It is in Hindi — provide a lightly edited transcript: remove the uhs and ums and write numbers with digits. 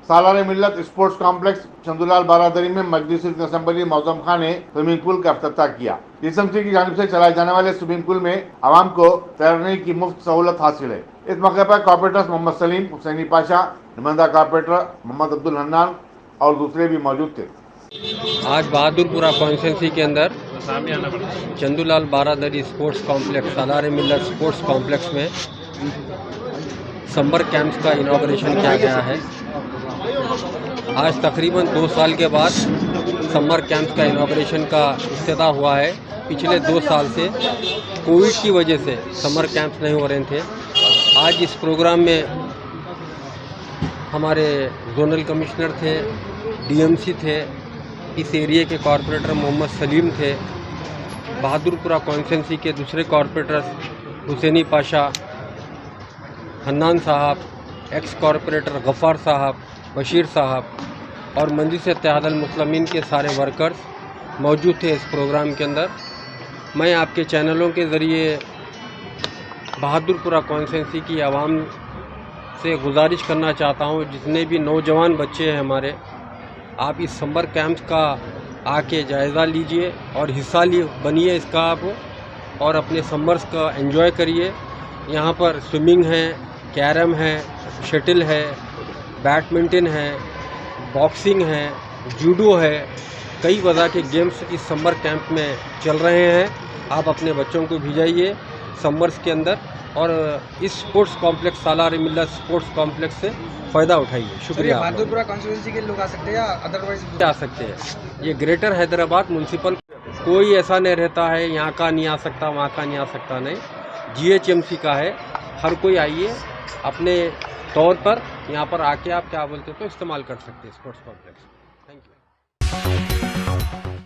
सालार मिल्लत स्पोर्ट्स कॉम्प्लेक्स चंदूलाल बारादरी में मजलिस असेंबली मौजम खान ने स्विमिंग पूल का अफ्ताह किया। DSMC की जानिब से चलाए जाने वाले स्विमिंग पूल में आवाम को तैरने की मुफ्त सहूलत हासिल है। इस मौके पर कॉर्पोरेटर्स मोहम्मद सलीम, हुसैनी पाशा, नुमाइंदा कॉर्पोरेटर मोहम्मद अब्दुल हन्नान और दूसरे भी मौजूद थे। आज बहादुरपुरा कॉन्स्टिट्यूंसी के अंदर चंदूलाल बारादरी स्पोर्ट्स कॉम्प्लेक्स सालार मिल्लत स्पोर्ट्स कॉम्प्लेक्स में समर कैंप्स का इनॉग्रेशन किया गया है। आज तकरीबन 2 साल के बाद समर कैंप्स का इनॉग्रेशन का इफ्तिताह हुआ है। पिछले 2 साल से कोविड की वजह से समर कैंप्स नहीं हो रहे थे। आज इस प्रोग्राम में हमारे जोनल कमिश्नर थे, DMC थे, इस एरिया के कॉरपोरेटर मोहम्मद सलीम थे, बहादुरपुरा कॉन्स्टिट्यूंसी के दूसरे कॉरपोरेटर्स हुसैनी पाशा, हन्नान साहब, एक्स कॉरपोरेटर गफ़ार साहब, बशीर साहब और मजलिस इत्तेहादुल मुस्लिमीन के सारे वर्कर्स मौजूद थे इस प्रोग्राम के अंदर। मैं आपके चैनलों के ज़रिए बहादुरपुरा कॉन्स्टिट्यूंसी की आवाम से गुजारिश करना चाहता हूँ, जितने भी नौजवान बच्चे हैं हमारे, आप इस समर कैंप्स का आके जायज़ा लीजिए और हिस्सा बनिए इसका आप और अपने समर्स का एंजॉय करिए। यहाँ पर स्विमिंग है, कैरम है, शटल है, बैडमिंटन है, बॉक्सिंग है, जूडो है, कई वजह के गेम्स इस समर कैंप में चल रहे हैं। आप अपने बच्चों को भिजाइए समर्स के अंदर और इस स्पोर्ट्स कॉम्प्लेक्स सालार मिल्लत स्पोर्ट्स कॉम्प्लेक्स से फ़ायदा उठाइए। शुक्रिया। बहादुरपुरा कॉन्स्टिट्यूंसी के लोग आ सकते हैं या अदरवाइज आ सकते हैं। ये ग्रेटर हैदराबाद म्यूनसिपल, कोई ऐसा नहीं रहता है यहाँ का नहीं आ सकता, वहाँ का नहीं आ सकता, नहीं, GHMC का है। हर कोई आइए अपने तौर पर यहाँ पर आके आप क्या बोलते हो तो इस्तेमाल कर सकते हैं स्पोर्ट्स कॉम्प्लेक्स। Thank you.